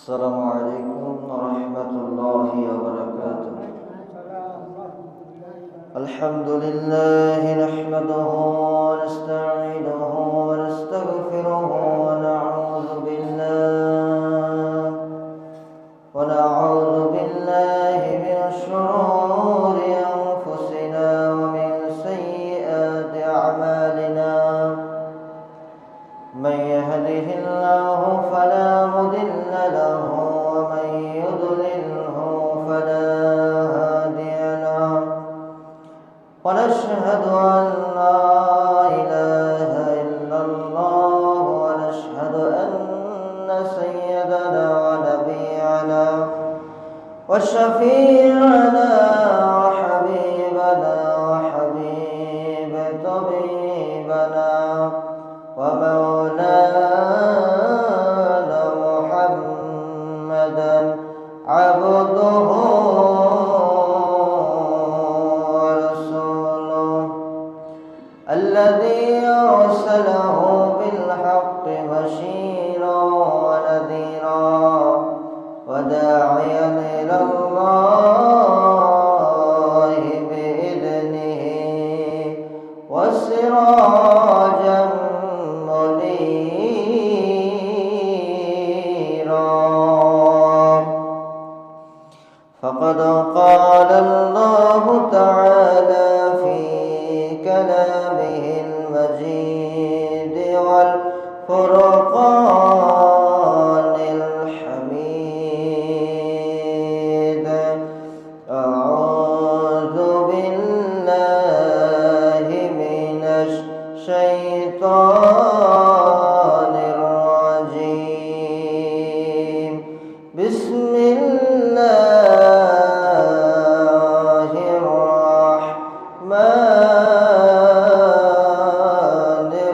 السلام عليكم ورحمة الله وبركاته. الحمد لله نحمده ونستعينه ونستغفره ونعوذ بالله من شرور أنفسنا ومن سيئات أعمالنا. من يهده الله فلا مضل له ومن يضلله فلا هادي له. ونشهد أن لا إله إلا الله ونشهد أن سيدنا ونبينا وشفيعنا وحبيبنا وحبيب طبيبنا ومولانا محمدا عبده ورسوله الذي أرسله بالحق بشيرا ونذيرا وداعيا إلى الله بإذنه وسراجا فقد قال الله تعالى في كلامه المجيد والفرقان الحميد: أعوذ بالله من الشيطان الرجيم. بسم الله الرحمن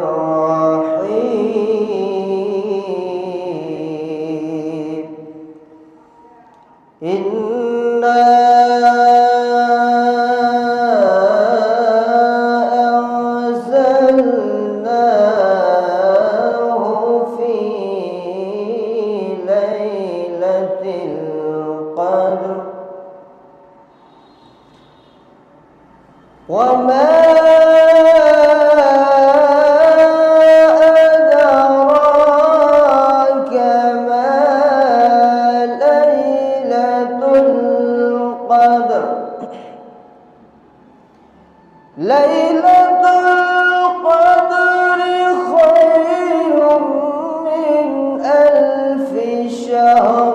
الرحيم. إنا أنزلناه في ليلة القدر وما أدراك ما ليلة القدر. ليلة القدر خير من 1000 شهر.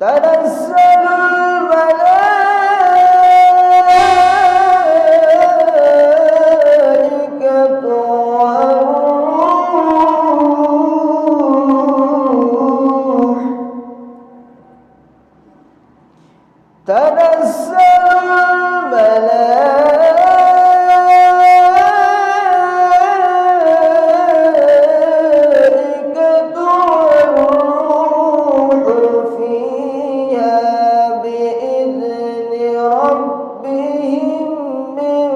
تنزل الملائكة والروح. تنزل الملائكة والروح فيها بإذن ربهم من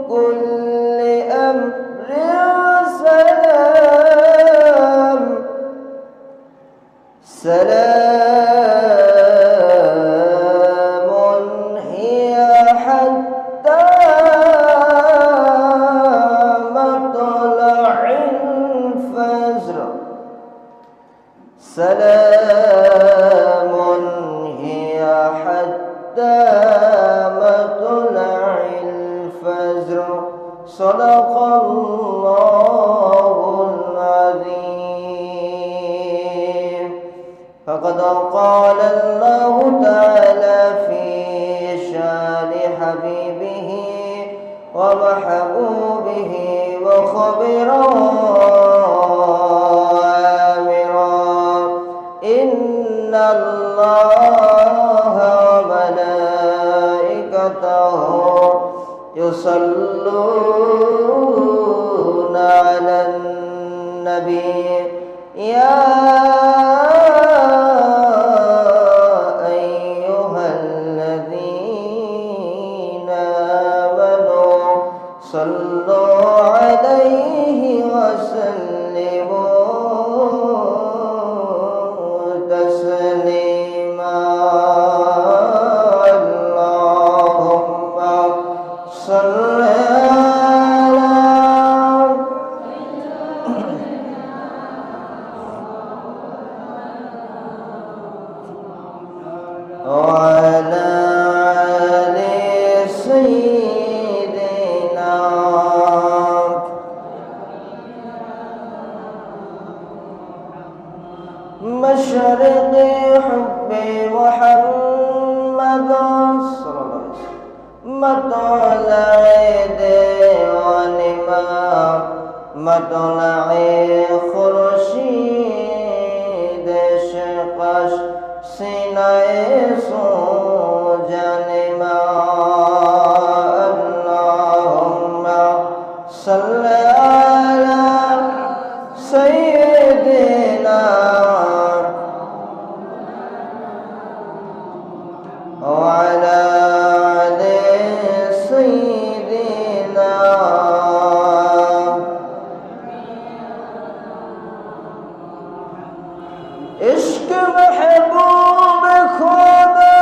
كل أمر. سلام هي حتى مطلع الفجر. سلام هي حتى مطلع الفجر. صدق الله العظيم. فقد قال الله تعالى في شان حبيبه ومحبوبه وخبرا وآمرا: إن الله وملائكته يصلون على النبي يا أيها الذين آمنوا صلوا عليه وسلموا وعلى آل سيدنا مشرق حب محمد صلى الله عليه وسلم مطلع ديوانما مطلع خورشید شقش سینه سوجنما اللهم صل على سيدنا وعلى آل سيدنا عشق محبوب خدا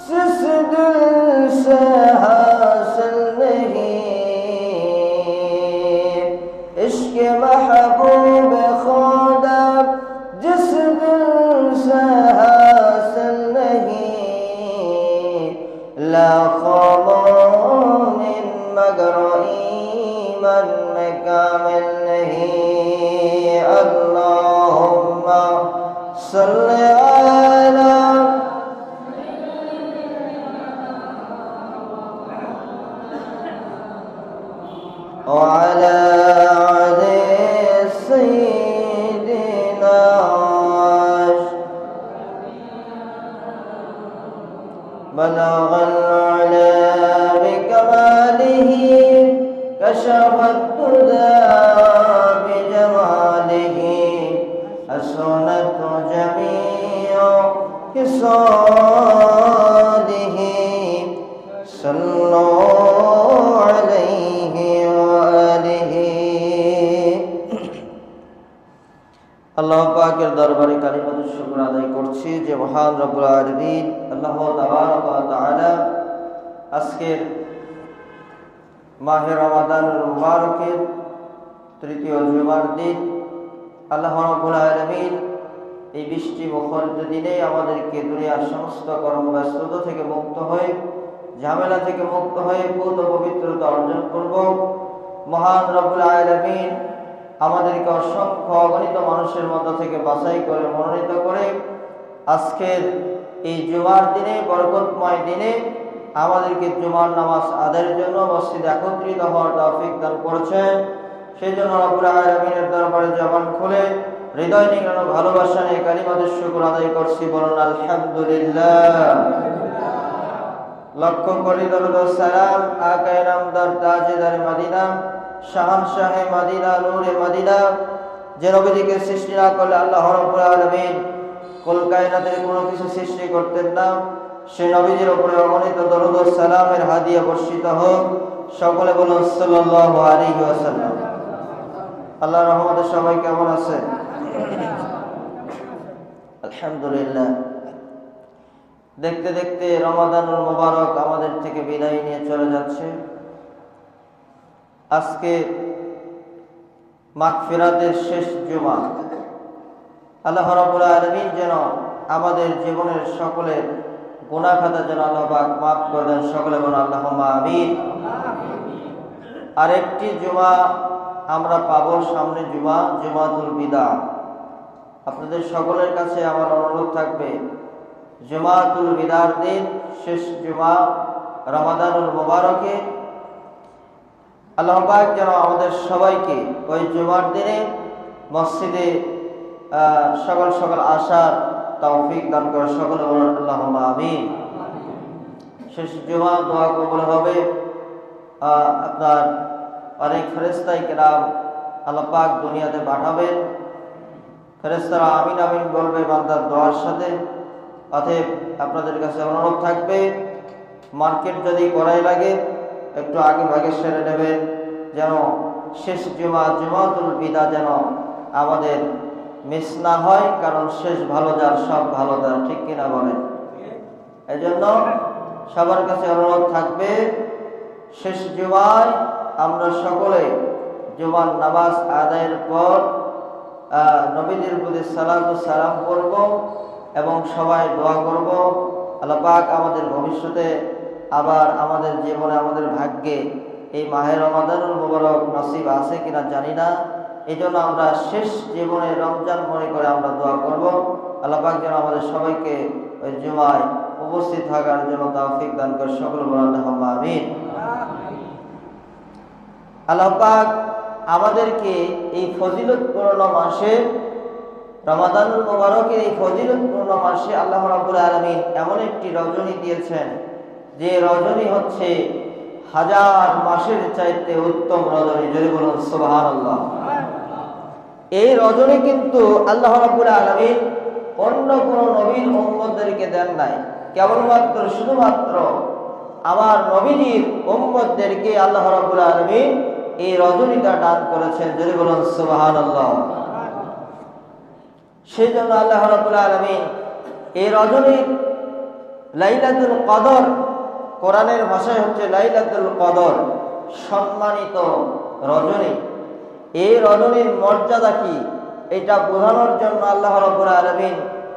जिस दिल से हासिल नहीं इश्क महबूब खुदा जिस दिल से हासिल नहीं लाखों मोमिन मगर ईमान में कामिल नहीं अल्लाहुम्मा सल्ली अला وعلى آل سيدنا بلغ العلا بكماله كشف الدجى بجماله حسنت جميع خصاله صلوا عليه আল্লাহ পাকের দরবারে কালিমাতুশ শুকর আদায় করছি যে মহান রব্বুল আলামিন আল্লাহ তাবারক ওয়া তাআলা আজকের মাহে রমাদানুল মুবারকের তৃতীয় জুমার দিন আল্লাহ রব্বুল আলামিন এই বৃষ্টি মুখরিত দিনে আমাদেরকে দুনিয়ার সমস্ত কর্মব্যস্ততা থেকে মুক্ত হয়ে ঝামেলা থেকে মুক্ত হয়ে পূর্ণ পবিত্রতা অর্জন করব। মহান রব্বুল আলামিন আমাদেরকে অসংখ্য অগণিত মানুষের মধ্য থেকে বাছাই করে মনোনীত করে আজকের এই জুমার দিনে বরকতময় দিনে আমাদেরকে জুমার নামাজ আদায়ের জন্য মসজিদে একত্রিত হওয়ার তৌফিক দান করেছেন। সেই জন্য রব্বুল আলামিনের দরবারে জবান খুলে হৃদয় নিংড়ানো ভালোবাসা নিয়ে কালিমাতুশ শুকর আদায় করছি, বলুন আলহামদুলিল্লাহ। লক্ষ কোটি দরুদ ও সালাম আকায়ে নামদার তাজেদার মদিনা শাহানশাহে মদিনা নূরে মদিনা যে নবীকে সৃষ্টি না করলে আল্লাহ রাব্বুল আলামিন কুল কায়নাতের কোনো কিছু সৃষ্টি করতেন না। সেই নবীর উপরে অগণিত দরুদ ও সালামের হাদিয়া বর্ষিত হোক। সকলে বলুন সাল্লাল্লাহু আলাইহি ওয়াসাল্লাম। আল্লাহর রহমতে সবাই কেমন আছেন? আলহামদুলিল্লাহ। দেখতে দেখতে রমাদানুল মুবারক আমাদের থেকে বিদায় নিয়ে চলে যাচ্ছে। আজকে মাগফিরাতের শেষ জুমা। আল্লাহ রাব্বুল আলামিন যেন আমাদের জীবনের সকলের গুনাহ খাতা যেন আল্লাহ পাক মাফ করে দেন। সকলে বলুন আল্লাহুম্মা আমিন। আরেকটি জুমা আমরা পাবো সামনে, জুমাতুল বিদা। আপনাদের সকলের কাছে আমার অনুরোধ থাকবে, জুমাতুল বিদার দিন শেষ জুমা রমাদানুল মুবারকে আল্লাহ পাক যেন আমাদের সবাইকে ওই জুমার দিনে মসজিদে সকাল সকাল আসার তৌফিক দান করে। সকলে বলুন আল্লাহুম্মা আমিন। শেষ জুমা দোয়া কবুল হবে। আপনার অনেক ফেরেশতায়ে কেরাম আল্লাহ পাক দুনিয়াতে পাঠাবেন। ফেরেশতারা আমিন আমিন বলবে বান্দার দোয়ার সাথে। অতএব আপনাদের কাছে অনুরোধ থাকবে, মার্কেট যদি করাই লাগে একটু আগে ভাগে সেরে নেবেন, যেন শেষ জুমাতুল বিদা যেন আমাদের মিস না হয়। কারণ শেষ ভালো যার সব ভালো তার, ঠিক কিনা বলেন? এই জন্য সবার কাছে অনুরোধ থাকবে, শেষ জুমায় আমরা সকলে জুমার নামাজ আদায়ের পর নবীদের প্রতি সালাতু সালাম করব এবং সবাই দোয়া করব। আল্লাহ পাক আমাদের ভবিষ্যতে আবার আমাদের জীবনে আমাদের ভাগ্যে এই মাহে রমাদানুল মুবারক নসিব আছে কিনা জানি না, এই জন্য আমরা শেষ জীবনে রমজান মনে করে আমরা দোয়া করব। আল্লাহ পাক যেন আমাদের সবাইকে ওই জুমায় উপস্থিত থাকার জন্য তৌফিক দান করে, সকল বলেন আল্লাহুম্মা আমিন। আল্লাহ পাক আমাদেরকে এই ফজিলতপূর্ণ মাসে রমাদানুল মুবারকের এই ফজিলতপূর্ণ মাসে আল্লাহ রাব্বুল আলামিন এমন একটি রজনী দিয়েছেন যে রজনী হচ্ছে হাজার মাসের চাইতে উত্তম রজনী। যদি বলুন সুবহানাল্লাহ। এই রজনী কিন্তু আল্লাহ রাব্বুল আলামিন অন্য কোন নবীর উম্মতদেরকে দেন নাই, কেবলমাত্র শুধুমাত্র আমার নবীর উম্মতদেরকে আল্লাহ রাব্বুল আলামিন এই রজনীটা দান করেছেন। যদি বলুন সুবহানাল্লাহ। সেই জন্য আল্লাহ রাব্বুল আলামিন এই রজনীর লাইলাতুল কদর, কোরআনের ভাষায় হচ্ছে লাইলাতুল কদর, সম্মানিত রজনী। এই রজনীর মর্যাদা কি এটা বোঝানোর জন্য আল্লাহ রাব্বুল আলামিন,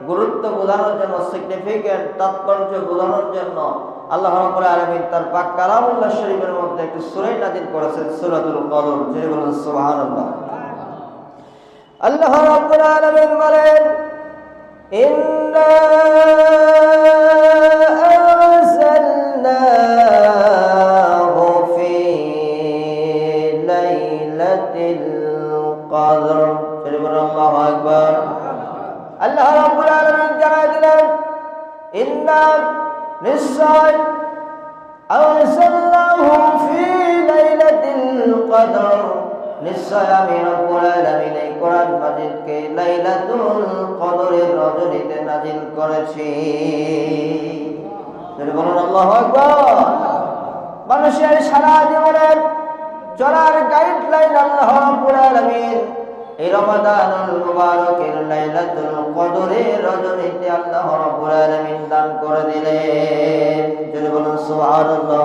গুরুত্ব বোঝানোর জন্য, সিগনিফিকেন্ট তাৎপর্য বোঝানোর জন্য আল্লাহ রাব্বুল আলামিন তার পাক কালামুল্লাহ শরীফের মধ্যে একটি সূরা নাযিল করেছেন, সূরাতুল কদর। যিনি বলেন সুবহানাল্লাহ। আল্লাহ রাব্বুল আলামিন বলেন, ইন্না আরসালনাহু ফি লাইলাতিল কদর। যিনি বলেন আল্লাহু আকবার। আল্লাহ রাব্বুল আলামিন জানাই দিলেন, ইন্না নিশ্চয় আরসালনাহু ফি লাইলাতিল কদর, নিশ্চয় আমি রব্বুল আলামিন এই কোরআন মাজিদকে লাইলাতুল কদরের রজনীতে নাজিল করেছি। যদি বলুন আল্লাহু আকবার। মানুষের সারা জীবনের চলার গাইডলাইন আল্লাহ রাব্বুল আলামিন এই রমাদানুল মুবারকের লাইলাতুল কদরের রজনীতে আল্লাহ রাব্বুল আলামিন দান করে দিলেন। যদি বলুন সুবহানাল্লাহ।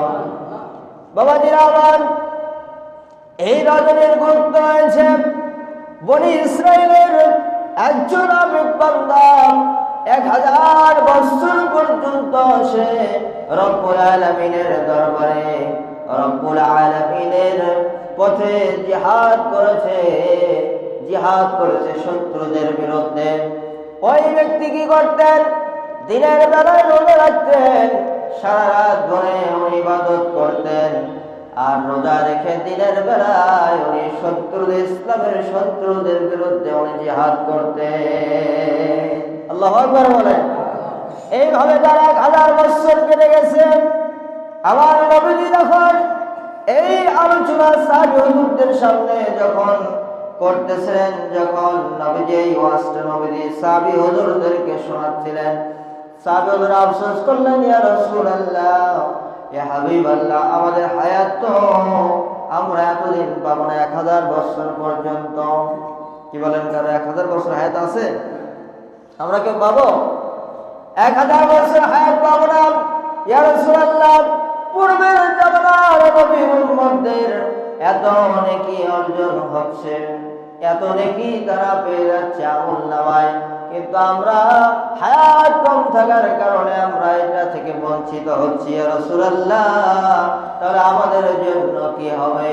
বাবাজিরা আমার, এই রজনীর গুরুত্ব রয়েছে। বনি ইসরাইলের একজন আবেদ বান্দা 1000 বছর পর্যন্ত সে রব্বুল আলামিনের দরবারে রব্বুল আলামিনের পথে জিহাদ করেছে শত্রুদের বিরুদ্ধে। ওই ব্যক্তি কি করতেন? দিনের বেলায় রোজা রাখতেন, সারা রাত ধরে উনি ইবাদত করতেন, আর রোজা রেখে দিনের বেলায় উনি ইসলামের শত্রুদের বিরুদ্ধে উনি জিহাদ করতেন। আল্লাহু আকবার বলেন। এইভাবে তারা 1000 বছর কেটে গেছে। আমার নবীজি যখন এই আলোচনা সাহাবী হুজুরদের সামনে যখন করতেছিলেন, যখন নবীজি এই ওয়াজটা নবীজি সাহাবী হুজুরদেরকে শোনাচ্ছিলেন, সাহাবী হুজুর আফসোস করলেন, ইয়া রাসূলুল্লাহ, ইয়া হাবিবাল্লাহ, আমাদের হায়াত তো আমরা এতদিন পাবো না, 1000 বছর পর্যন্ত। কি বলেন, কারো 1000 বছর হায়াত আছে? আমরা কেউ পাবো 1000 বছর হায়াত পাবো না? ইয়া রাসূলুল্লাহ, পূর্বের জামানার নবীর উম্মতদের এত নেকি অর্জন হচ্ছে, এত নেকি তারা পেয়ে যাচ্ছে আমলনামায়, কিন্তু আমরা হায়াত কম থাকার কারণে আমরা এটা থেকে বঞ্চিত হচ্ছি। ইয়া রাসূলুল্লাহ, তাহলে আমাদের জন্য কি হবে?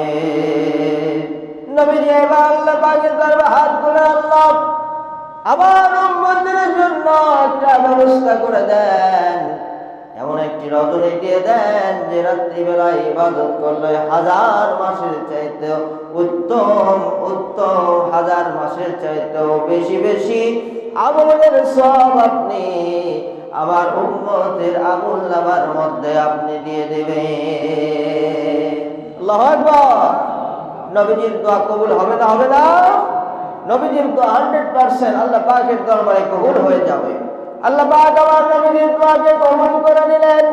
নবীজি এবার আল্লাহ পাকের দরবারে হাত তুলে, আল্লাহ আমার উম্মতের জন্য একটা ব্যবস্থা করে দেন, এমন একটি রজনী দিয়ে দেন যে রাত্রিবেলায় ইবাদত করলে 1000 মাসের চাইতে উত্তম 1000 মাসের চাইতেও বেশি বেশি আমলের সওয়াব আপনি আমার উম্মতের আমলনামার মধ্যে আপনি দিয়ে দেবেন। আল্লাহু আকবার। নবীজির দোয়া কবুল হবে না? হবে না? নবীজির দোয়া 100% আল্লাহ পাকের দরবারে কবুল হয়ে যাবে। আল্লাহ পাক আমার নবীর দোয়াকে কবুল করে নিলেন।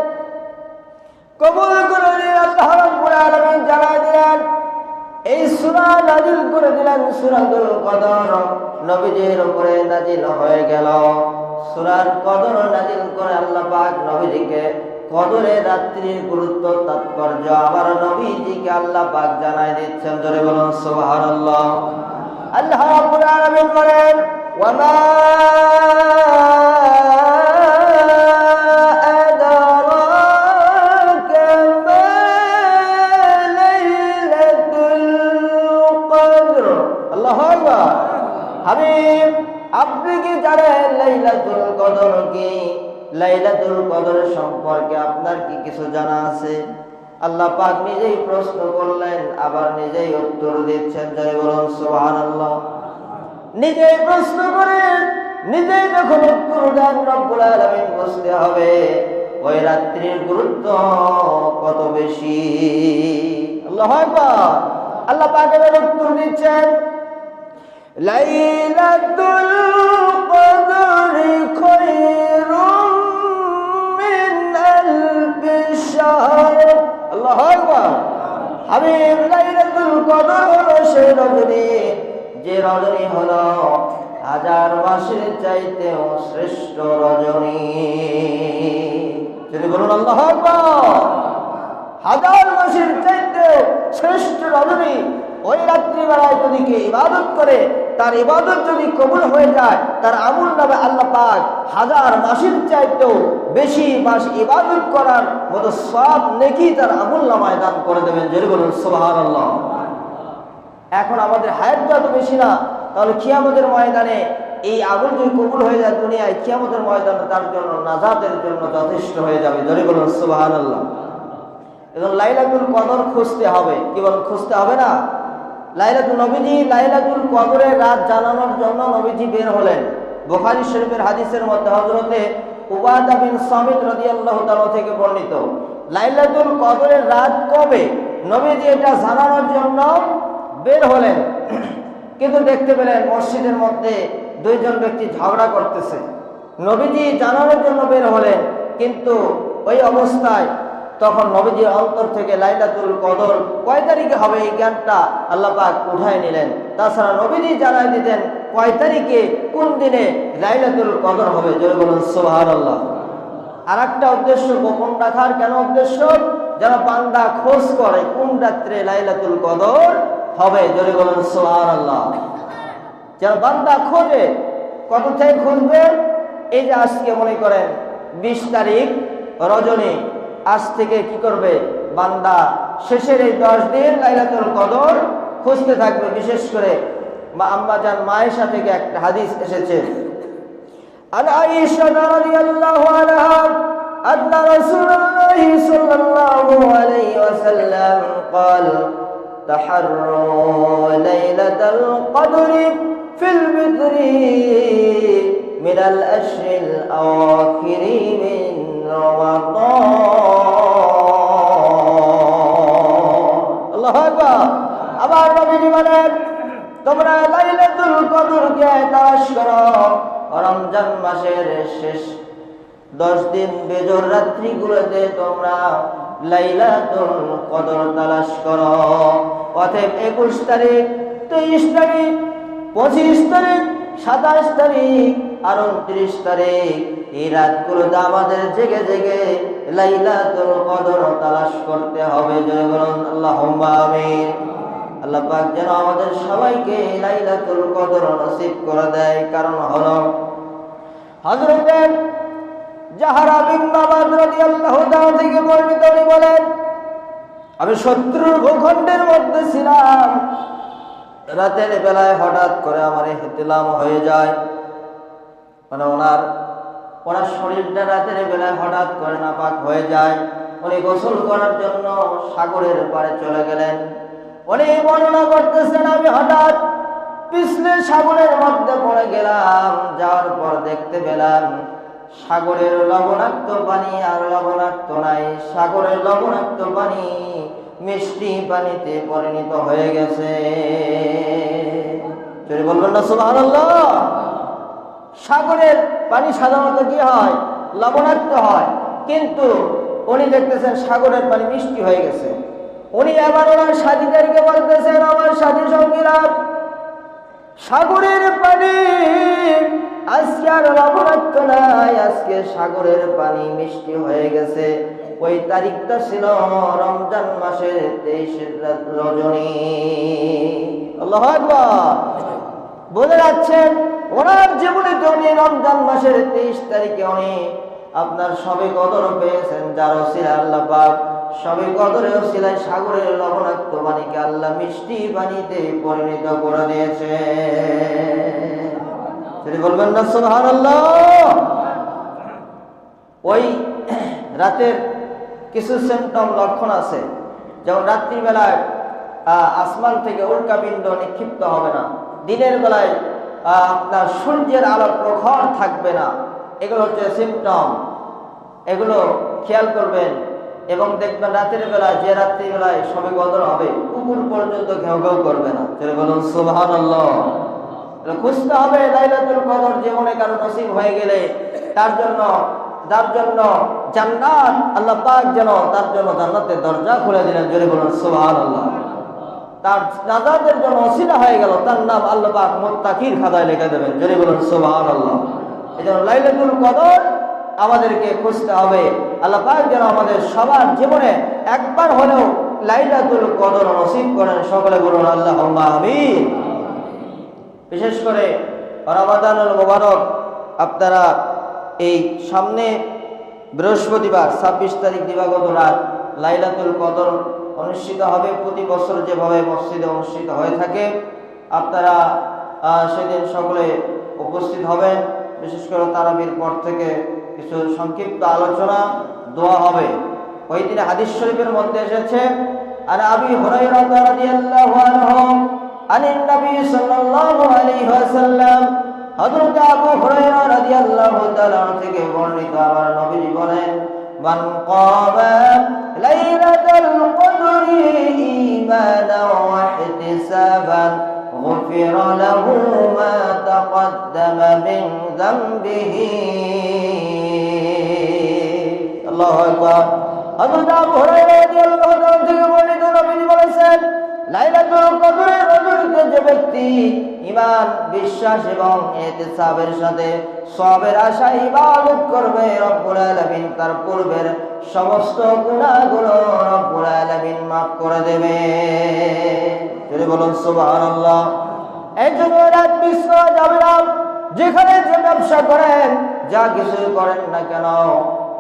কবুল করে নিয়ে আল্লাহ রাব্বুল আলামিন জানায় দিলেন, এই সূরা নাযিল করে দিলেন, সূরাতুল কদর নবীজির উপরে নাযিল হয়ে গেল। সূরার কদর নাযিল করে আল্লাহ পাক নবীজিকে কদরের রাত্রির গুরুত্ব তাৎপর্য আবার নবীজিকে আল্লাহ পাক জানায় দিচ্ছেন। জোরে বলুন সুবহানাল্লাহ। আল্লাহ রাব্বুল আলামিন বলেন, ওয়া মা লাইলাতুল কদর কি? লাইলাতুল কদর সম্পর্কে আপনার কি কিছু জানা আছে? আল্লাহ পাক নিজেই প্রশ্ন করলেন, আবার নিজেই উত্তর দিচ্ছেন। জয় বলুন সুবহানাল্লাহ। নিজেই প্রশ্ন করেন, নিজেই যখন উত্তর দেন, রব্বুল আলামিন বুঝতে হবে ওই রাত্রির গুরুত্ব কত বেশি। আল্লাহু আকবার। আল্লাহ পাক এর উত্তর দিচ্ছেন, লাইলাতুল কদরি খায়রুম মিন আলফি শাহর। আল্লাহু আকবার। হাবিব, লাইলাতুল কদর হলো সেই রজনী, যে রজনী হলো 1000 মাসের চাইতেও শ্রেষ্ঠ রজনী। যদি বলুন আল্লাহু আকবার। 1000 মাসের চাইতেও শ্রেষ্ঠ রজনী। ওই রাত্রিবেলায় যদি কেউ ইবাদত করে, তার ইবাদত যদি কবুল হয়ে যায়, তার আমল নামে আল্লাহ পাক 1000 মাসের চাইতেও বেশি মাস ইবাদত করার মতো সওয়াব নেকি তার আমল নামায় দান করে দেবেন। যদি বলুন সুবহানাল্লাহ। এখন আমাদের হায়াত যত বেশি না, তাহলে কিয়ামতের ময়দানে এই আমল যদি কবুল হয়ে যায় দুনিয়ায়, কিয়ামতের ময়দানে তার জন্য নাজাতের জন্য যথেষ্ট হয়ে যাবে। যদি বলুন সুবহানাল্লাহ। এবং লাইলাতুল কদর খুঁজতে হবে। কি বলুন, খুঁজতে হবে না? নবীজি লাইলাতুল কদরের রাত জানানোর জন্য নবীজি বের হলেন। বুখারী শরীফের হাদিসের মধ্যে হযরতে উবাদা বিন সামিত রাদিয়াল্লাহু তাআলা থেকে বর্ণিত, লাইলাতুল কদরের রাত কবে নবীজি এটা জানানোর জন্য বের হলেন। কিন্তু দেখতে পেলেন মসজিদের মধ্যে 2 জন ব্যক্তি ঝগড়া করতেছে। নবীজি জানানোর জন্য বের হলেন, কিন্তু ওই অবস্থায় তখন নবীজির অন্তর থেকে লাইলাতুল কদর কয় তারিখে হবে এই জ্ঞানটা আল্লাহ পাক উঠায় নিলেন। তাছাড়া নবীজি জানাই দিতেন কয় তারিখে কোন দিনে লাইলাতুল কদর হবে। জোরে বলুন সুবহানাল্লাহ। আর একটা উদ্দেশ্য গোপন রাখার কেন উদ্দেশ্য? যেন বান্দা খোঁজ করে কোন রাত্রে লাইলাতুল কদর হবে। জোরে বলুন সুবহানাল্লাহ। যেন বান্দা খোঁজে। কত থেকে খুঁজবে? এই যে আজকে মনে করেন 20 তারিখ রজনী, আজ থেকে কি করবে বান্দা শেষের এই 10 দিন লাইলাতুল কদর খুঁজতে থাকবে। বিশেষ করে আম্মাজান মায়েশা থেকে একটা হাদিস এসেছে, আন আয়েশা রাদিয়াল্লাহু আনহা أن رسول الله صلى الله عليه وسلم قال تحروا ليلة القدر في البدر من الأشهر الأواخر من رمضان। الله أكبر। আবার নবীজি বলেন, তোমরা লাইলাতুল কদরকে তালাশ করো রমজান মাসের শেষ 10 দিন বেজোর রাত্রিগুলোতে তোমরা লাইলাতুল কদর তালাশ করো। অতএব 21 তারিখ, 23 তারিখ, 25 তারিখ, 27 তারিখ আর 29 তারিখ এই রাতগুলোতে আমাদের জেগে জেগে লাইলাতুল কদর তালাশ করতে হবে। জয় বলুন আল্লাহুম্মা আমিন। আল্লাহ পাক যেন আমাদের সবাইকে লাইলাতুল কদর নসিব করে দেয়। কারণ হলো হযরত জাহরা বিন মামাদ রাদিয়াল্লাহু তাআলা থেকে বর্ণিত, উনি বলেন, আমি শত্রুর ভূখণ্ডের মধ্যে ছিলাম, রাতের বেলায় হঠাৎ করে আমার ইহতিলাম হয়ে যায়। মানে ওনার শরীরটা রাতের বেলায় হঠাৎ করে নাপাক হয়ে যায়। উনি গোসল করার জন্য সাগরের পাড়ে চলে গেলেন। উনি বর্ণনা করতেছেন, আমি হঠাৎ পিছলে সাগরের মধ্যে পড়ে গেলাম। যাওয়ার পর দেখতে পেলাম সাগরের লবণাক্ত পানি আর লবণাক্ত নাই, সাগরের লবণাক্ত পানি মিষ্টি পানিতে পরিণত হয়ে গেছে। যদি বলবেন না সুবহানাল্লাহ। সাগরের পানি সাধারণত কি হয়? লবণাক্ত হয়, কিন্তু উনি দেখতেছেন সাগরের পানি মিষ্টি হয়ে গেছে। উনি আবার ওনার সাথীদেরকে বলতেছেন, আমার সাথী সঙ্গীরা, সাগরের পানি আজকে আর লবণাক্ত নাই, আজকে সাগরের পানি মিষ্টি হয়ে গেছে। ওই তারিখটা ছিল রমজান মাসের 23 রজনী। আল্লাহু আকবার। বলে যাচ্ছেন ওনার জীবনে তো উনি রমজান মাসের 23 তারিখে উনি আপনার শবে কদর পেয়েছেন, যার ওসিলায় আল্লাহ পাক শবে কদরের ওসিলায় সাগরের লবণাক্ত পানিকে আল্লাহ মিষ্টি পানিতে পরিণত করে দিয়েছে। যদি বলবেন না সুবহানাল্লাহ। ওই রাতের কিছু সিমটম লক্ষণ আছে, যেমন রাত্রিবেলায় আসমান থেকে উল্কাপিণ্ড নিক্ষিপ্ত হবে না, দিনের বেলায় আপনার সূর্যের আলো প্রখর থাকবে না। এগুলো হচ্ছে সিমটম, এগুলো খেয়াল করবেন। এবং দেখবেন রাতের বেলায়, যে রাত্রিবেলায় শবে কদর হবে, কুকুর পর্যন্ত ঘেউ ঘেউ করবে না। চলে বলুন সুবহানাল্লাহ। খুঁজতে হবে লাইলাতুল কদর জীবনে কারো নসিব হয়ে গেলে তার জন্য জান্নাত আল্লাহ পাক যেন তার জন্য জান্নাতের দরজা খুলে দিলেন। জোরে বলুন সুবহানাল্লাহ। তার নাজাতের জন্য ওসিলা হয়ে গেল, তার নাম আল্লাহ পাক মুত্তাকির খাতায় লিখে দেবেন। জোরে বলুন সুবহানাল্লাহ। এজন্য লাইলাতুল কদর আমাদেরকে খুঁজতে হবে। আল্লাহ পাক যেন আমাদের সবার জীবনে একবার হলেও লাইলাতুল কদর নসিব করেন। সকলে বলুন আল্লাহুম্মা আমিন। বিশেষ করে রমাদানুল মুবারক, আপনারা এই সামনে বৃহস্পতিবার 26 তারিখ দিবাগত রাত লাইলাতুল কদর অনুষ্ঠিত হবে। প্রতি বছর যেভাবে মসজিদে অনুষ্ঠিত হয়ে থাকে, আপনারা সেদিন সকলে উপস্থিত হবেন। বিশেষ করে তারাবির পর থেকে কিছু সংক্ষিপ্ত আলোচনা, দোয়া হবে। ওই দিনে হাদিস শরীফের মধ্যে এসেছে, আর আবি হুরায়রা রাদিয়াল্লাহু আনহু আনিন নবী সাল্লাল্লাহু আলাইহি ওয়াসাল্লাম, হযরত আবু হুরায়রা রাদিয়াল্লাহু তাআলা থেকে বর্ণিত, আমার নবীজি বলেন, মান ক্বামা লাইলাতুল কদরি ঈমানান ওয়া ইহতিসাবান গুফিরা লাহু মা তাকদ্দামা মিন যামবিহি। আল্লাহু আকবার। হযরত আবু হুরায়রা রাদিয়াল্লাহু তাআলা থেকে বর্ণিত, নবীজি বলেছেন, লাইলাতুল কদরের রজনীতে যে ব্যক্তি ঈমান, বিশ্বাস এবং ইহতিসাবের সাথে সওয়াবের আশায় ইবাদত করবে, রব্বুল আলামিন তার পূর্বের সমস্ত গুনাহগুলো রব্বুল আলামিন মাফ করে দেবে। যদি বলুন সুবহানাল্লাহ। এই জন্য রাত মিস করা যাবে না। যেখানে যে ব্যবসা করেন, যা কিছু করেন না কেন,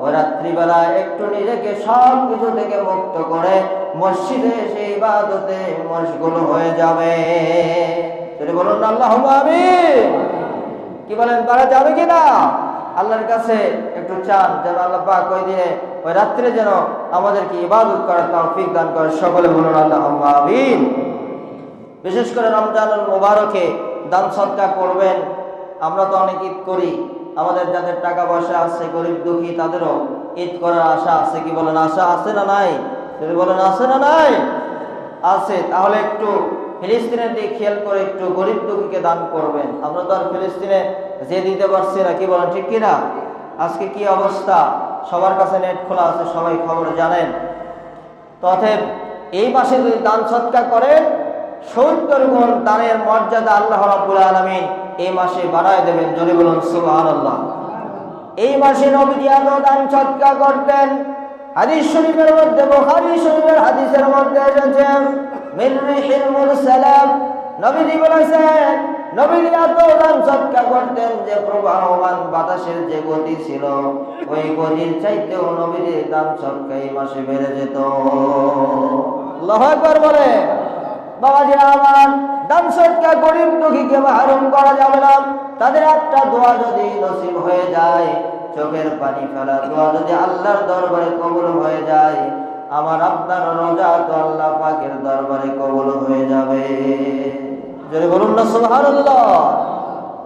ওই রাত্রিবেলা একটু নিজেকে সব কিছু থেকে মুক্ত করে মসজিদে এসে ইবাদতে মশগুল হয়ে যাবে। যদি বলুন আল্লাহুম্মা আমিন। কি বলেন, পারা যাবে কিনা? আল্লাহর কাছে একটু চান যেন আল্লাহ পাক ওই দিনে, ওই রাত্রে যেন আমাদেরকে ইবাদত করার তৌফিক দান করে। সকলে বলুন আল্লাহুম্মা আমিন। বিশেষ করে রমজানুল মুবারকে দান সদকা করবেন। আমরা তো অনেক ঈদ করি, আমাদের যাদের টাকা পয়সা আছে, গরিব দুঃখী, তাদেরও ঈদ করার আশা আছে। কি বলেন, আশা আছে না নাই? যদি বলেন আছে না নাই? আছে। তাহলে একটু ফিলিস্তিনের দিকে খেয়াল করে একটু গরিব দুঃখীকে দান করবেন। আমরা তো আর ফিলিস্তিনে যে দিতে পারছি না। কি বলেন, ঠিক কিনা? আজকে কি অবস্থা, সবার কাছে নেট খোলা আছে, সবাই খবর জানেন। তথেব এই মাসে যদি দান সদকা করেন, 70 গুণ দানের মর্যাদা আল্লাহ রাব্বুল আলামিন এই মাসে বাড়ায় দেবেন। যদি বলুন সুবহানাল্লাহ। এই মাসে নবীজি এত দান সদকা করতেন। হাদিস শরীফের মধ্যে, বুখারী শরীফের হাদিসের মধ্যে এসেছে, মিন রিহিল মুরসালাম, নবীজি বলেছেন, নবীজি এত দান সদকা করতেন যে প্রবাহমান বাতাসের যে গতি ছিল, ওই গতির চাইতেও নবীজির দান সদকা এই মাসে বেড়ে যেত। আল্লাহু আকবার বলে। বাবাজি আমার, দান সদকা গরিব দুঃখীকে মাহরুম করা যাবে না। তাদের একটা দোয়া যদি নসিব হয়ে যায়, চোখের পানি ফেলা দোয়া যদি আল্লাহর দরবারে কবুল হয়ে যায়, আমার আপনার রোজা তো আল্লাহ পাকের দরবারে কবুল হয়ে যাবে। যদি বলুন না সুবহানাল্লাহ।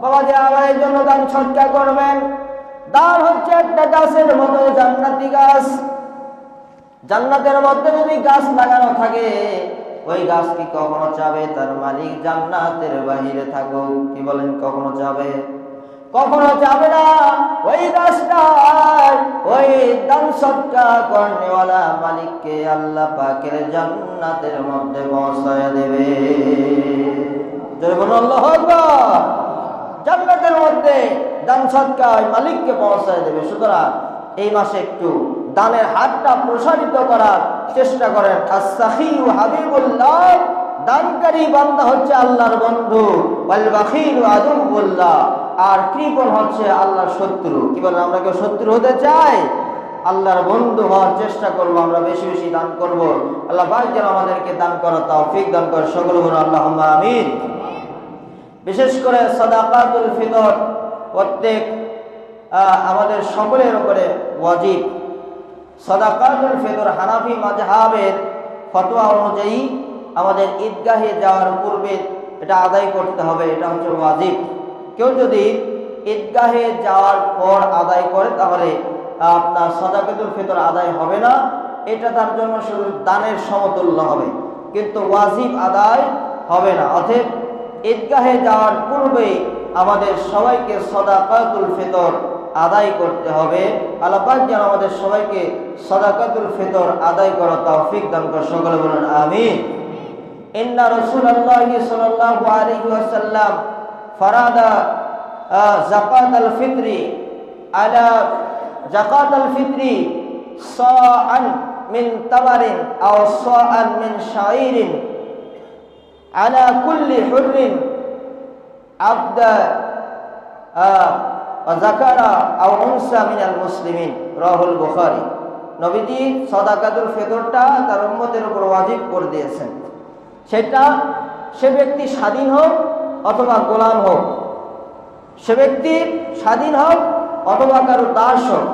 বাবাজি আমার, এই জন্য দান সদকা করবেন। দান হচ্ছে একটা গাছের মতো, জান্নাতি গাছ। জান্নাতের মধ্যে যদি গাছ লাগানো থাকে, ওই গাছ কি কখনো চাবে তার মালিক জান্নাতের বাহিরে থাকুক? কি বলেন, কখনো চাবে? কখনো যাবে না। ওই গাছটা ওই দান সদকা করনেওয়ালা মালিককে আল্লাহ পাকের জান্নাতের মধ্যে পৌঁছায় দেবে। জয় বলুন আল্লাহু আকবার। জান্নাতের মধ্যে দান সদকা ওই মালিককে পৌঁছায় দেবে। সুতরাং এই মাসে একটু দানের হাতটা প্রসারিত করার চেষ্টা করেন। আস-সাখিয়ু হাবিবুল্লাহ, দানকারী বান্দা হচ্ছে আল্লাহর বন্ধু। ওয়াল বাখিলু আদুউল্লাহ, আর কৃপণ হচ্ছে আল্লাহর শত্রু। কি বলেন, আমরা কেউ শত্রু হতে চাই? আল্লাহর বন্ধু হওয়ার চেষ্টা করব। আমরা বেশি বেশি দান করব। আল্লাহ পাক যেন আমাদেরকে দান করার তৌফিক দান করে। সকলে বলুন আল্লাহুম্মা আমিন। বিশেষ করে সাদাকাতুল ফিতর প্রত্যেক আমাদের সকলের উপরে ওয়াজিব। সাদাকাতুল ফিতর হানাফি মাযহাবের ফতোয়া অনুযায়ী আমাদের ঈদগাহে যাওয়ার পূর্বে এটা আদায় করতে হবে, এটা হচ্ছে ওয়াজিব। কেউ যদি ঈদগাহে যাওয়ার পর আদায় করে তাহলে আপনার সাদাকাতুল ফিতর আদায় হবে না, এটা তার জন্য শুধু দানের সমতুল্য হবে, কিন্তু ওয়াজিব আদায় হবে না। অতএব ঈদগাহে যাওয়ার পূর্বে আমাদের সবাইকে সাদাকাতুল ফিতর আদায় করতে হবে। আল্লাহ পাক যেন আমাদের সবাইকে সাদাকাতুল ফিতর আদায় করার তৌফিক দান করেন, সকলে বলেন আমিন। ইন্না রাসূলুল্লাহি সাল্লাল্লাহু আলাইহি ওয়াসাল্লাম ফারাদা যাকাতাল ফিতরি আলা যাকাতাল ফিতরি সাআন মিন তামারিন আও সাআন মিন শাঈরিন আলা কুল্লি হুররিন আবদা যাকারা আও উনসা মিনাল মুসলিমিন, রাহুল বুখারী। নবীজি সাদাকাতুল ফিতরটা তার উম্মতের উপর ওয়াজিব করে দিয়েছেন। সেটা সে ব্যক্তি স্বাধীন হোক অথবা গোলাম হোক, সে ব্যক্তি স্বাধীন হোক অথবা কারো দাস হোক,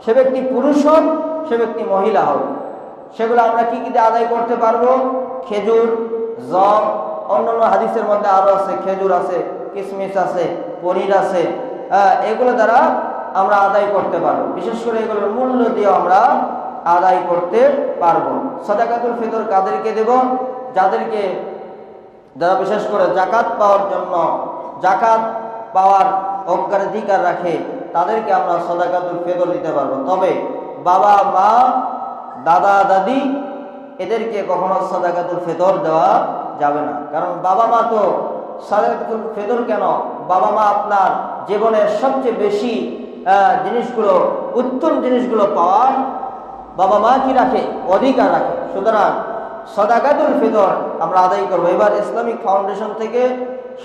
সে ব্যক্তি পুরুষ হোক, সে ব্যক্তি মহিলা হোক। সেগুলো আমরা কি কি দিয়ে আদায় করতে পারবো? খেজুর, জব, অন্যান্য হাদিসের মধ্যে আরো আছে, খেজুর আছে, কিশমিশ আছে, পনির আছে, এগুলো দ্বারা আমরা আদায় করতে পারবো। বিশেষ করে এগুলোর মূল্য দিয়ে আমরা আদায় করতে পারবো। সাদাকাতুল ফিতর কাদেরকে দেব? যারা বিশেষ করে জাকাত পাওয়ার জন্য, জাকাত পাওয়ার অগ্রাধিকার রাখে, তাদেরকে আমরা সাদাকাতুল ফিতর দিতে পারবো। তবে বাবা মা, দাদা দাদি, এদেরকে কখনো সাদাকাতুল ফিতর দেওয়া যাবে না। কারণ বাবা মা তো সাদাকাতুল ফিতর কেন, বাবা মা আপনার জীবনের সবচেয়ে বেশি জিনিসগুলো, উত্তম জিনিসগুলো পাওয়ার বাবা মা কি রাখে? অধিকার রাখে। সুতরাং সাদাকাতুল ফিতর আমরা আদায় করবো। এবার ইসলামিক ফাউন্ডেশন থেকে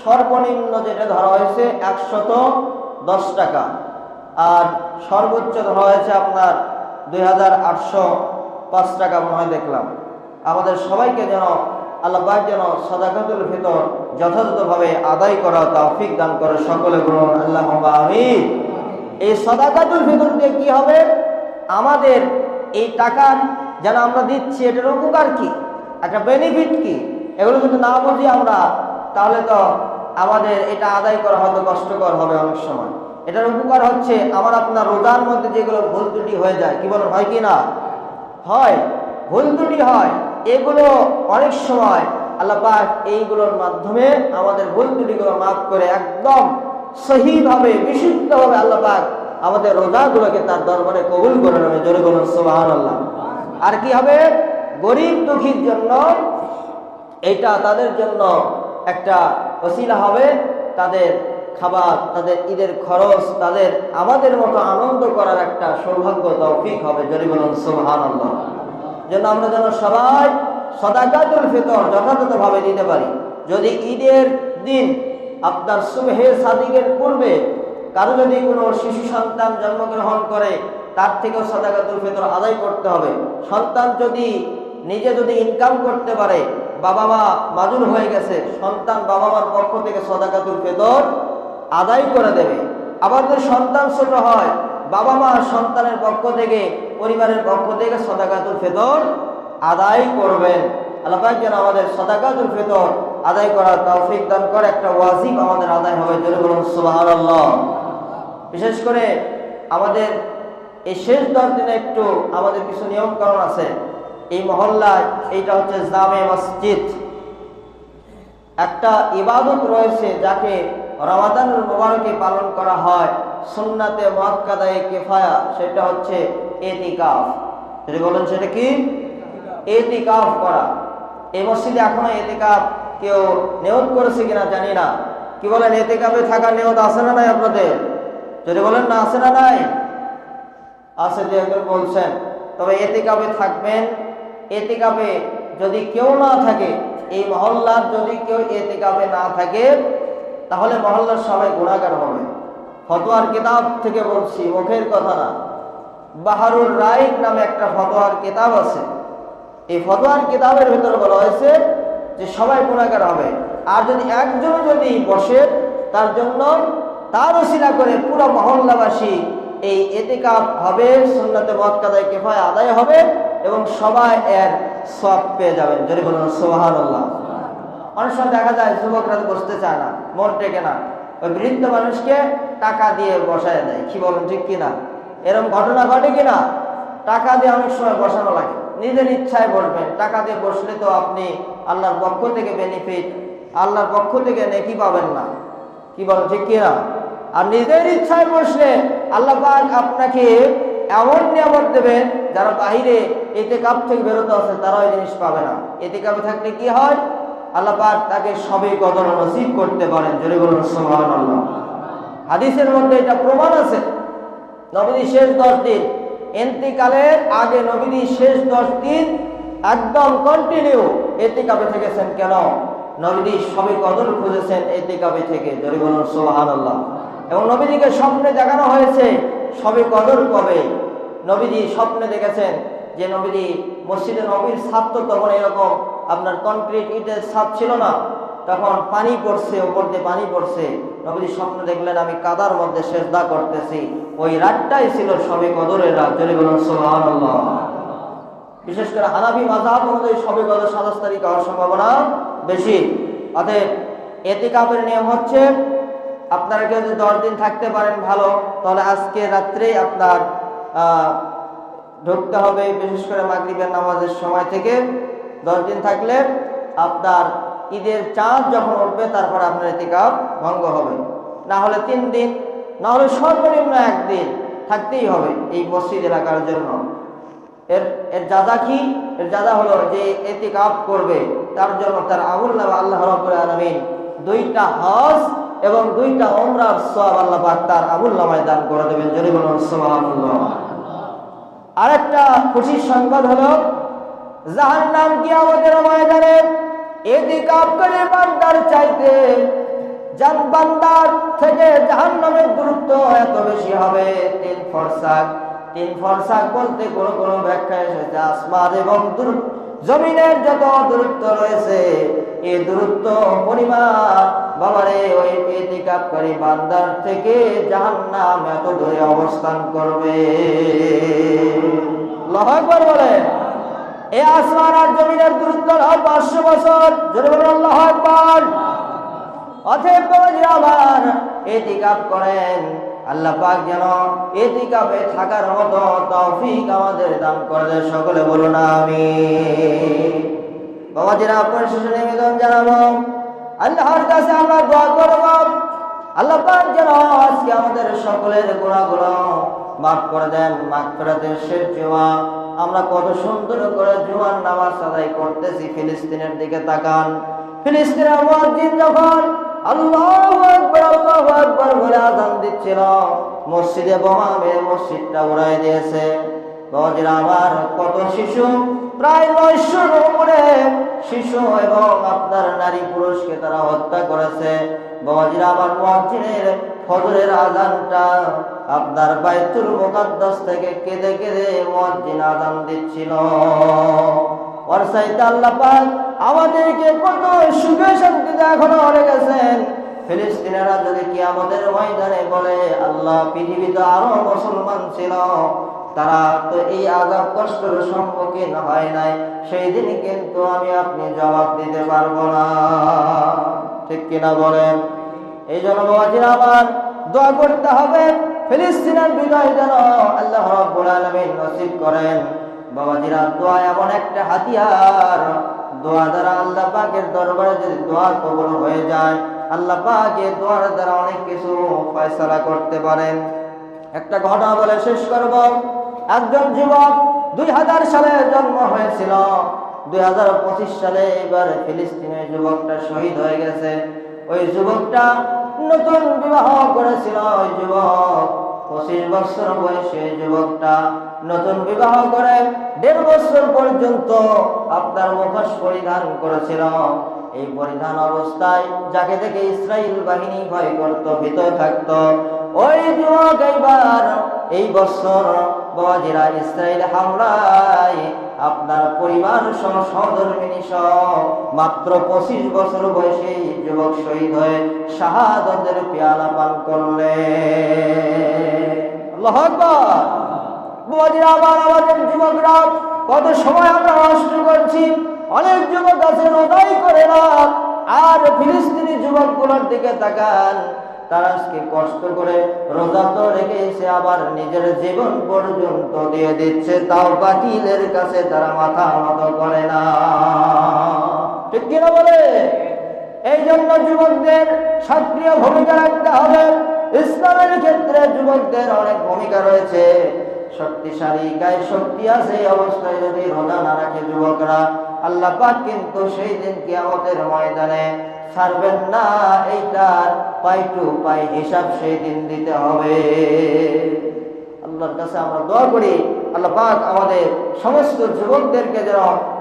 সর্বনিম্ন যেটা ধরা হয়েছে 110 টাকা, আর সর্বোচ্চ ধরা হয়েছে আপনার 2805 টাকা মনে হয় দেখলাম। আমাদের সবাইকে যেন আল্লাহ পাক যেন সাদাকাতুল ফিতর যথাযথভাবে আদায় করা তৌফিক দান করে, সকলে বলুন আল্লাহুম্মা আমিন। এই সাদাকাতুল ফিতর দিয়ে কি হবে? আমাদের এই টাকা যেন আমরা দিচ্ছি, এটার উপকার কি, একটা বেনিফিট কি, এগুলো যদি না বুঝি আমরা, তাহলে তো আমাদের এটা আদায় করা হয়তো কষ্টকর হবে অনেক সময়। এটার উপকার হচ্ছে আমার আপনার রোজার মধ্যে যেগুলো ভুল ত্রুটি হয়ে যায়, কি বলেন, হয় কি না? হয়, ভুল ত্রুটি হয়। এগুলো অনেক সময় আল্লাহ পাক এইগুলোর মাধ্যমে আমাদের ভুল ত্রুটিগুলো মাফ করে একদম সহিভাবে, বিশুদ্ধভাবে আল্লাহ পাক আমাদের রোজাগুলোকে তার দরবারে কবুল করে নেবে। জোরে বলুন সুবহানাল্লাহ। আর কি হবে? গরিব দুঃখীর জন্য এটা তাদের জন্য একটা ওসিলা হবে, তাদের খাবার, তাদের ঈদের খরচ, তাদের আমাদের মতো আনন্দ করার একটা সৌভাগ্য তৌফিক হবে। জোরে বলুন সুবহানাল্লাহ। যেন আমরা যেন সবাই সাদাকাতুল ফিতর যথাযথভাবে দিতে পারি। যদি ঈদের দিন আপনার সুবহে সাদিকের পূর্বে কারো যদি কোনো শিশু সন্তান জন্মগ্রহণ করে, তার থেকেও সাদাকাতুল ফিতর আদায় করতে হবে। সন্তান যদি নিজে যদি ইনকাম করতে পারে, বাবা মা মাজুর হয়ে গেছে, সন্তান বাবা মার পক্ষ থেকে সাদাকাতুল ফিতর আদায় করে দেবে। আবার যদি সন্তান ছোট হয়, বাবা মা সন্তানের পক্ষ থেকে, পরিবারের পক্ষ থেকে সাদাকাতুল ফিতর আদায় করবেন। আল্লাহ পাক যেন আমাদের সাদাকাতুল ফিতর আদায় করার তৌফিক দান করে। একটা ওয়াজিব আমাদের আদায় হবে। জোরে বলুন সুবহানাল্লাহ। বিশেষ করে আমাদের এই শেষ 10 দিনে একটু আমাদের কিছু নিয়ম কানুন আছে। এই মহল্লায় এইটা হচ্ছে জামে মসজিদ, একটা ইবাদত রয়েছে যাকে রমাদানুল মুবারকে পালন করা হয়, সুন্নাতে মুআক্কাদায়ে কিফায়া, সেটা হচ্ছে ইতিকাফ। যদি বলেন সেটা কি? ইতিকাফ করা। এই মসজিদে এখনো ইতিকাফ কেউ নিয়ত করেছে কিনা জানি না। কি বলেন, ইতিকাফে থাকার নিয়ত আছে না নাই আপনাদের? যদি বলেন না আছে না নাই? আছে, যে একজন বলছেন। তবে ইতিকাফে থাকবেন। ইতিকাফে যদি কেউ না থাকে, এই মহল্লার যদি কেউ ইতিকাফে না থাকে, তাহলে মহল্লার সবাই গুনাহগার হবে। ফতোয়ার কিতাব থেকে বলছি, মুখের কথা না। বাহারুর রাইক নামে একটা ফতোয়ার কিতাব আছে। এই ফতোয়ার কিতাবের ভিতরে বলা হয়েছে যে সবাই গুনাহগার হবে। আর যদি একজন যদি বসে, তার ওসিলা করে পুরো মহল্লাবাসী এই ইতিকাফ হবে, সুন্নাতে মুআক্কাদায়ে কিফায়া আদায় হবে এবং সবাই এর সওয়াব পেয়ে যাবেন। যদি বলুন সুবহানাল্লাহ। অনেক সময় দেখা যায় যুবকরা বসতে চায় না, মন টেকে না, ওই বৃদ্ধ মানুষকে টাকা দিয়ে বসায় দেয়। কি বলেন, ঠিক কিনা? এরকম ঘটনা ঘটে কিনা? টাকা দিয়ে অনেক সময় বসানো লাগে, নিজের ইচ্ছায় বসবেন। টাকা দিয়ে বসলে তো আপনি আল্লাহর পক্ষ থেকে বেনিফিট, আল্লাহর পক্ষ থেকে নেকি পাবেন না। কি বলেন, ঠিক কিনা? আর নিজের ইচ্ছায় বসলে আল্লাহ পাক আপনাকে এমন নিয়ামত দেবেন, যারা বাহিরে ইতিকাফ থেকে বেরোতে আছে তারা ওই জিনিস পাবে না। ইতিকাফে থাকলে কি হয়? আল্লাহ পাক তাকে সবে কদর নসিব করতে পারেন। জোরে বলুন সুবহানাল্লাহ। হাদিসের মধ্যে এটা প্রমাণ আছে। নবীজি শেষ 10 দিন, ইন্তিকালের আগে নবীজি শেষ 10 দিন একদম কন্টিনিউ ইতিকাফে থেকেছেন। কেন? নবীজি সবে কদর খুঁজেছেন ইতিকাফে থেকে। জোরে বলুন সুবহানাল্লাহ। এবং নবীজিকে স্বপ্নে দেখানো হয়েছে সবে কদর কবে। নবীজি স্বপ্নে দেখেছেন যে নবীজি মসজিদে নবীর ছাদ তো তখন এরকম আপনার কনক্রিট ইটের ছাদ ছিল না, তখন পানি পড়ছে, উপর দিয়ে পানি পড়ছে। নবীজি স্বপ্ন দেখলেন আমি কাদার মধ্যে সেজদা করতেছি। ওই রাতটাই ছিল সবে কদরের রাত। যদি বলুন সুবহানাল্লাহ। বিশেষ করে হানাফি মাযহাব অনুযায়ী সবে কদর 27 তারিখ হওয়ার সম্ভাবনা বেশি। অতএব ইতিকাফের নিয়ম হচ্ছে আপনারা কেউ যদি 10 দিন থাকতে পারেন ভালো, তাহলে আজকে রাত্রেই আপনার ঢুকতে হবে। বিশেষ করে মাগরিবের নামাজের সময় থেকে 10 দিন থাকলে আপনার ঈদের চাঁদ যখন উঠবে তারপর আপনার ইতিকাফ ভঙ্গ হবে। না হলে 3 দিন, না হলে সর্বনিম্ন 1 দিন থাকতেই হবে এই মসজিদ এলাকার জন্য। এর যাজা কি? এর যাজা হলো যে ইতিকাফ করবে তার জন্য তার আমলনামা আল্লাহ রাব্বুল আলামিন 2টা হজ এবং 2টা উমরার সওয়াব আল্লাহ পাক তার আমলনামায় দান করে দেবেন। যদি বলুন সুবহানাল্লাহ। আরেকটা খুশির সংবাদ হলো জাহান্নাম কিয়ামতের ময়দানে ইতিকাফকারী বান্দার চাইতে বান্দার থেকে জাহান্নামের দূরত্ব এত বেশি হবে 3 ফরসাখ। 3 ফরসাখ বলতে কোন কোন ব্যাখ্যা এসেছে আসমান এবং জমিনের যত দূরত্ব রয়েছে এই দূরত্ব পরিমাণ বাবারে ওই ইতিকাফকারী বান্দার থেকে জাহান্নাম এত দূরে অবস্থান করবে। আল্লাহু আকবার বলেন। এই আসমান আর জমিনের দূরত্ব 500 বছর। জোরে বলুন আল্লাহু আকবার। অতএব আমার ইতিকাফ করেন, আল্লাহ পাক যেন ইতিকাফে থাকার মতো তৌফিক আমাদের দান করে। সকলে বলুন আমিন। বাবাজিরা আপনার শেষে নিবেদন জানাবো, আল্লাহর কাছে আমরা দোয়া করব আল্লাহ পাক যেন আজকে আমাদের সকলের গুনাহগুলো মাফ করে দেন। মাগফিরাতের শেষ জুমা, আমরা কত সুন্দর করে জুমার নামাজ আদায় করতেছি। ফিলিস্তিনের দিকে তাকান। ফিলিস্তিনের মুয়াজ্জিন যখন আল্লাহু আকবার আল্লাহু আকবার বলে আযান দিচ্ছিল, মসজিদে বোমা মেরে মসজিদটা উড়াই দিয়েছে। বাবাজিরা আমার, কত শিশু, প্রায় 900-র উপরে শিশু এবং আপনার নারী পুরুষকে তারা হত্যা করেছে। বাবাজিরা আমার, মুয়াজ্জিনের ফজরের আযানটা আপনার বাইতুল মুকাদ্দাস থেকে কেঁদে কেঁদে মুয়াজ্জিন আযান দিচ্ছিল। ওর সাইতে আল্লাহ পাক আমাদেরকে কত সুখে শান্তিতে এখনো রেখেছেন। ফিলিস্তিনেরা যদি কিয়ামতের ময়দানে বলে আল্লাহ পৃথিবীতে আরো মুসলমান ছিল, তারা তো এই আযাব কষ্টের সম্মুখীন হয় নাই, সেই দিন কিন্তু আমি আপনি জবাব দিতে পারবো না। ঠিক কিনা বলেন? এই জন্য বাবাজিরা আমার দোয়া করতে হবে ফিলিস্তিনের বিজয় যেন আল্লাহ রাব্বুল আলামিন নসিব করেন। বাবাজিরা, দোয়া এমন একটা হাতিয়ার, দোয়া দ্বারা আল্লাহ পাকের দরবারে যদি দোয়া কবুল হয়ে যায়, আল্লাহ পাক এই দোয়ার দ্বারা অনেক কিছু ফয়সালা করতে পারেন। একটা ঘটনা বলে শেষ করব। একজন যুবক 2000 সালে জন্ম হয়েছিল, 2025 সালে এবার ফিলিস্তিনের যুবকটা শহীদ হয়ে গেছে। ওই যুবকটা নতুন বিবাহ করেছিল। ওই যুবক 25 বছর বয়সে যুবকটা নতুন বিবাহ করে 1.5 বছর পর্যন্ত আপনার মুখোশ পরিধান করেছিল। এই পরিধান অবস্থায় যাকে দেখে ইসরাইল বাহিনী ভয় করত, ভীত থাকত। ওই যুবক এইবার এই বছর বাবাজিরা ইসরায়েল হামলায় আপনার পরিবার সহ সহধর্মিনী সহ মাত্র 25 বছর বয়সে যুবক শহীদ হয়ে শাহাদাতের পেয়ালা পান করলেন। আল্লাহু আকবার। বাবাজিরা, আবার আমাদের যুবকরা কত সময় আমরা নষ্ট করছি। অনেক যুবক আছে রোজাই করে না। আর ফিলিস্তিনি যুবকগুলোর দিকে তাকান, তারা আজকে কষ্ট করে রোজা তো রেখেছে, আবার নিজের জীবন পর্যন্ত দিয়ে দিচ্ছে, তাও বাতিলের কাছে তারা মাথা নত করে না। ঠিক কিনা বলে? এই জন্য যুবকদের সক্রিয় ভূমিকা রাখতে হবে। ইসলামের ক্ষেত্রে যুবকদের অনেক ভূমিকা রয়েছে। শক্তিশালী গায়ে শক্তি আছে, এই অবস্থায় যদি রোজা না রাখে যুবকরা, আল্লাহ পাক কিন্তু সেই দিন কিয়ামতের ময়দানে ছাড়বেন না। এইটার পাই টু পাই হিসাব সেই দিন দিতে হবে। আল্লাহর কাছে আমরা দোয়া করি, আল্লাহ পাক আমাদের সমস্ত যুবকদেরকে যেন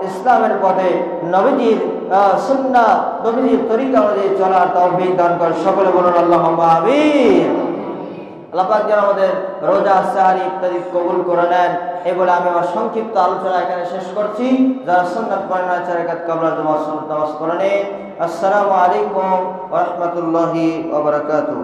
ইসলামের পথে নবীজির সুন্নাহ, নবীজির তরিকা অনুযায়ী চলার তৌফিক দান করেন। সকলে বলুন আল্লাহুম্মা আমিন। আল্লাহ পাক যেন আমাদের রোজা, সাহরি ইত্যাদি কবুল করে নেন। এই বলে আমি আমার সংক্ষিপ্ত আলোচনা এখানে শেষ করছি। যারা সুন্নাত পড়েন না, 4 রাকাত ক্বাবলা নামাজ করে নিন। আসসালামু আলাইকুম ওয়া রাহমাতুল্লাহি ওয়া বারাকাতুহু।